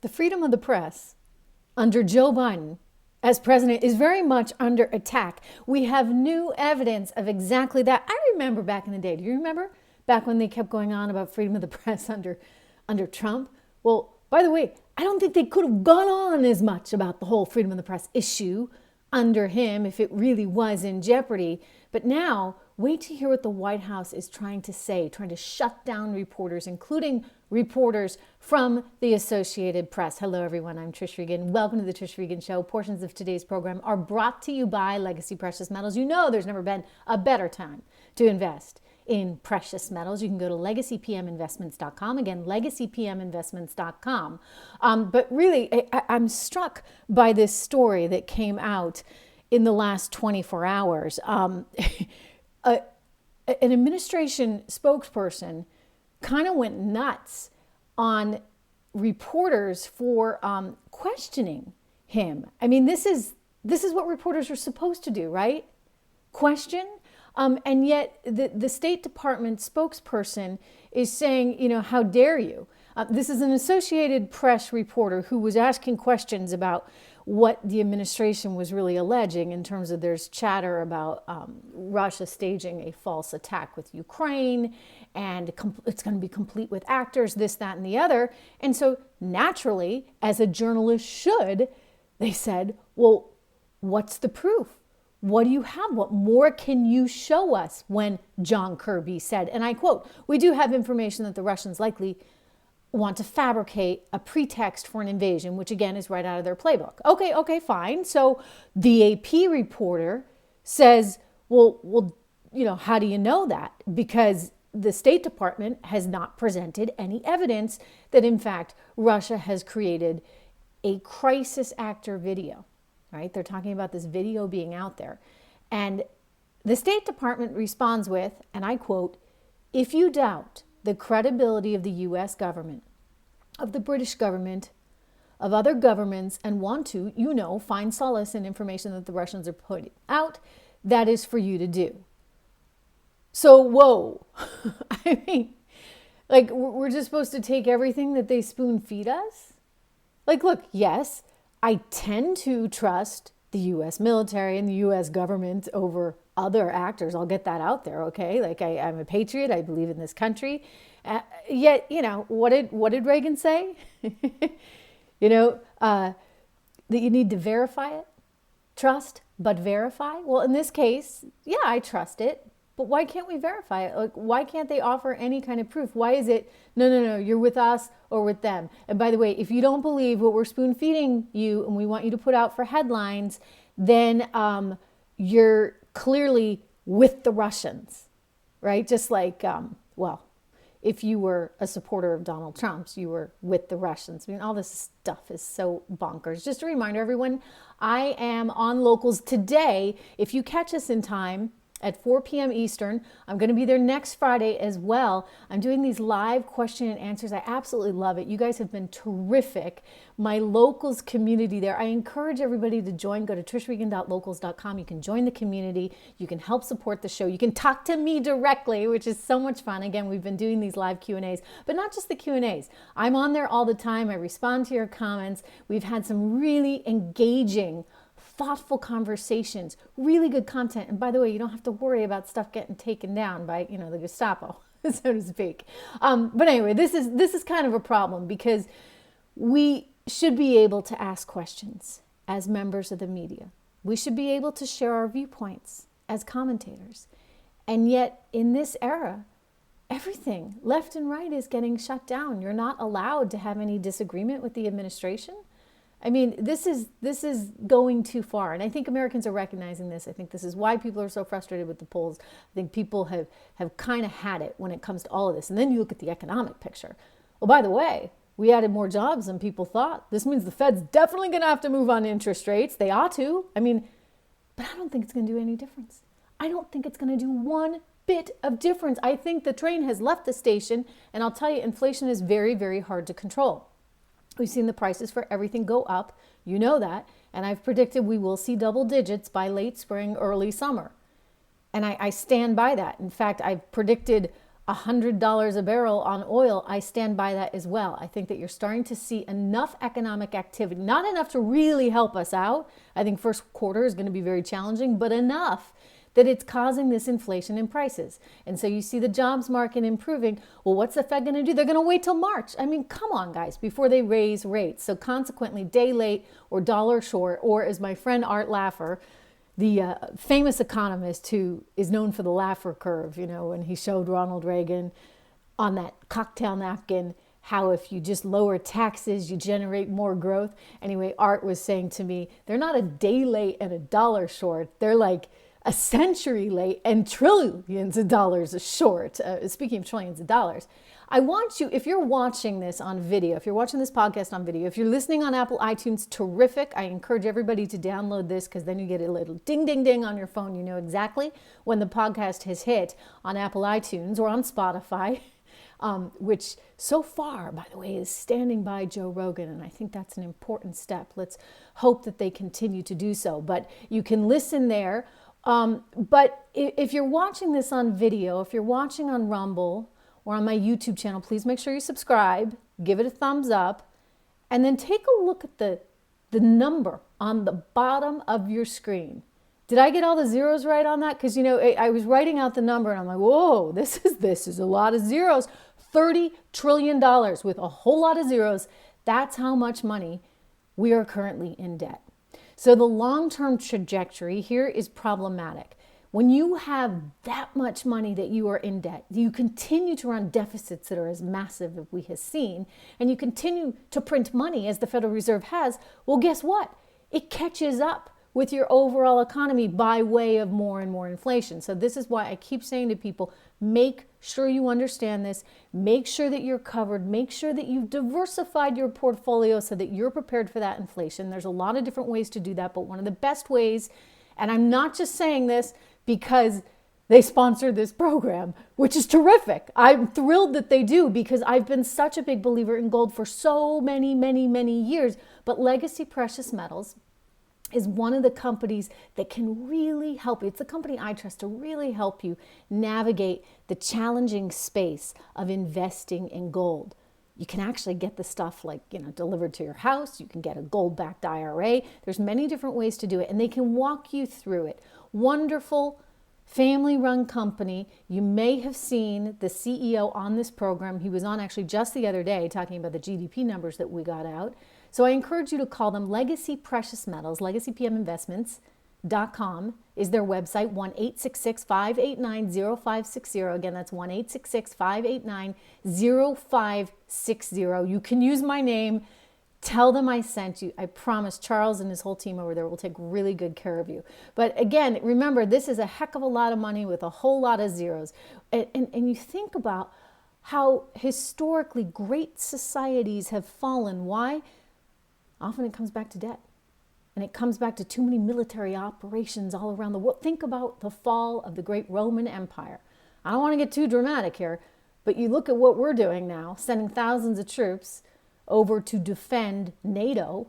The freedom of the press under Joe Biden as president is very much under attack. We have new evidence of exactly that. I remember back in the day. Do you remember back when they kept going on about freedom of the press under Trump? Well, by the way, I don't think they could have gone on as much about the whole freedom of the press issue under him if it really was in jeopardy. But now, wait to hear what the White House is trying to say, trying to shut down reporters, including reporters from the Associated Press. Hello, everyone. I'm Trish Regan. Welcome to the Trish Regan Show. Portions of today's program are brought to you by Legacy Precious Metals. You know there's never been a better time to invest in precious metals. You can go to legacypminvestments.com. Again, legacypminvestments.com. But really, I'm struck by this story that came out in the last 24 hours. An administration spokesperson kind of went nuts on reporters for questioning him. I mean, this is what reporters are supposed to do, right? Question. And yet the State Department spokesperson is saying, how dare you? This is an Associated Press reporter who was asking questions about what the administration was really alleging in terms of there's chatter about Russia staging a false attack with Ukraine, and it's going to be complete with actors, this, that, and the other. And so naturally, as a journalist should, they said, well, what's the proof? What do you have? What more can you show us? When John Kirby said, and I quote, "We do have information that the Russians likely want to fabricate a pretext for an invasion," which again is right out of their playbook. Okay, fine. So the AP reporter says, well, how do you know that? Because the State Department has not presented any evidence that in fact Russia has created a crisis actor video. Right? They're talking about this video being out there. And the State Department responds with, and I quote, "If you doubt the credibility of the U.S. government, of the British government, of other governments, and want to, find solace in information that the Russians are putting out, that is for you to do." So, whoa. I mean, we're just supposed to take everything that they spoon feed us? Look, yes, I tend to trust the U.S. military and the U.S. government over other actors. I'll get that out there, okay? I'm a patriot. I believe in this country. Yet, what did Reagan say? That you need to verify it. Trust, but verify. Well, in this case, yeah, I trust it. But why can't we verify it? Why can't they offer any kind of proof? Why is it, no, you're with us or with them? And by the way, if you don't believe what we're spoon feeding you and we want you to put out for headlines, then you're clearly with the Russians, right? Just like, if you were a supporter of Donald Trump's, you were with the Russians. I mean, all this stuff is so bonkers. Just a reminder, everyone, I am on Locals today. If you catch us in time, at 4 p.m. Eastern. I'm going to be there next Friday as well. I'm doing these live question and answers. I absolutely love it. You guys have been terrific. My Locals community there. I encourage everybody to join. Go to trishregan.locals.com. You can join the community. You can help support the show. You can talk to me directly, which is so much fun. Again, we've been doing these live Q&As, but not just the Q&As. I'm on there all the time. I respond to your comments. We've had some really engaging, thoughtful conversations, really good content. And by the way, you don't have to worry about stuff getting taken down by, the Gestapo, so to speak. But anyway, this is kind of a problem because we should be able to ask questions as members of the media. We should be able to share our viewpoints as commentators. And yet in this era, everything left and right is getting shut down. You're not allowed to have any disagreement with the administration. I mean, this is going too far. And I think Americans are recognizing this. I think this is why people are so frustrated with the polls. I think people have kind of had it when it comes to all of this. And then you look at the economic picture. Well, by the way, we added more jobs than people thought. This means the Fed's definitely going to have to move on interest rates. They ought to. I mean, but I don't think it's going to do any difference. I don't think it's going to do one bit of difference. I think the train has left the station. And I'll tell you, inflation is very, very hard to control. We've seen the prices for everything go up. You know that. And I've predicted we will see double digits by late spring, early summer. And I stand by that. In fact, I've predicted $100 a barrel on oil, I stand by that as well. I think that you're starting to see enough economic activity, not enough to really help us out. I think first quarter is going to be very challenging, but enough that it's causing this inflation in prices. And so you see the jobs market improving. Well, what's the Fed going to do? They're going to wait till March. I mean, come on, guys, before they raise rates. So consequently, day late or dollar short, or as my friend Art Laffer, the famous economist who is known for the Laffer curve, you know, when he showed Ronald Reagan on that cocktail napkin how if you just lower taxes, you generate more growth. Anyway, Art was saying to me, they're not a day late and a dollar short. They're like a century late and trillions of dollars short. Speaking of trillions of dollars, I want you, if you're watching this on video, if you're watching this podcast on video, if you're listening on Apple iTunes, terrific. I encourage everybody to download this because then you get a little ding, ding, ding on your phone. You know exactly when the podcast has hit on Apple iTunes or on Spotify, which so far, by the way, is standing by Joe Rogan. And I think that's an important step. Let's hope that they continue to do so. But you can listen there. But if you're watching this on video, if you're watching on Rumble or on my YouTube channel, please make sure you subscribe, give it a thumbs up, and then take a look at the number on the bottom of your screen. Did I get all the zeros right on that? Because, you know, I was writing out the number and I'm like, whoa, this is a lot of zeros. $30 trillion with a whole lot of zeros. That's how much money we are currently in debt. So the long-term trajectory here is problematic. When you have that much money that you are in debt, you continue to run deficits that are as massive as we have seen, and you continue to print money as the Federal Reserve has, well, guess what? It catches up with your overall economy by way of more and more inflation. So this is why I keep saying to people, make sure you understand this, make sure that you're covered, make sure that you've diversified your portfolio so that you're prepared for that inflation. There's a lot of different ways to do that, but one of the best ways, and I'm not just saying this because they sponsor this program, which is terrific. I'm thrilled that they do because I've been such a big believer in gold for so many, many, many years. But Legacy Precious Metals is one of the companies that can really help you. It's the company I trust to really help you navigate the challenging space of investing in gold. You can actually get the stuff like, you know, delivered to your house. You can get a gold-backed IRA. There's many different ways to do it, and they can walk you through it. Wonderful family-run company. You may have seen the CEO on this program. He was on actually just the other day talking about the GDP numbers that we got out. So I encourage you to call them Legacy Precious Metals. LegacyPMInvestments.com is their website, 1-866-589-0560. Again, that's 1-866-589-0560. You can use my name. Tell them I sent you. I promise Charles and his whole team over there will take really good care of you. But again, remember, this is a heck of a lot of money with a whole lot of zeros. And you think about how historically great societies have fallen. Why? Often it comes back to debt. And it comes back to too many military operations all around the world. Think about the fall of the great Roman Empire. I don't want to get too dramatic here, but you look at what we're doing now, sending thousands of troops over to defend NATO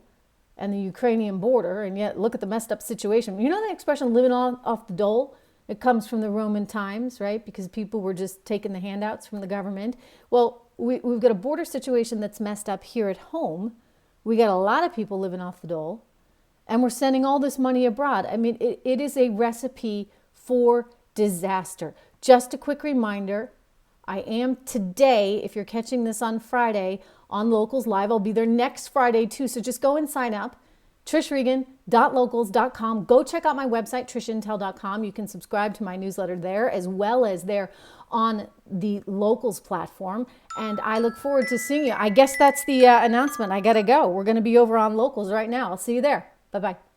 and the Ukrainian border, and yet look at the messed up situation. You know the expression living off the dole? It comes from the Roman times, right? Because people were just taking the handouts from the government. Well, we've got a border situation that's messed up here at home. We got a lot of people living off the dole, and we're sending all this money abroad. I mean, it is a recipe for disaster. Just a quick reminder, I am today, if you're catching this on Friday, on Locals Live. I'll be there next Friday too, so just go and sign up. trishregan.locals.com. Go check out my website, trishintel.com. You can subscribe to my newsletter there as well as there on the Locals platform. And I look forward to seeing you. I guess that's the announcement. I got to go. We're going to be over on Locals right now. I'll see you there. Bye-bye.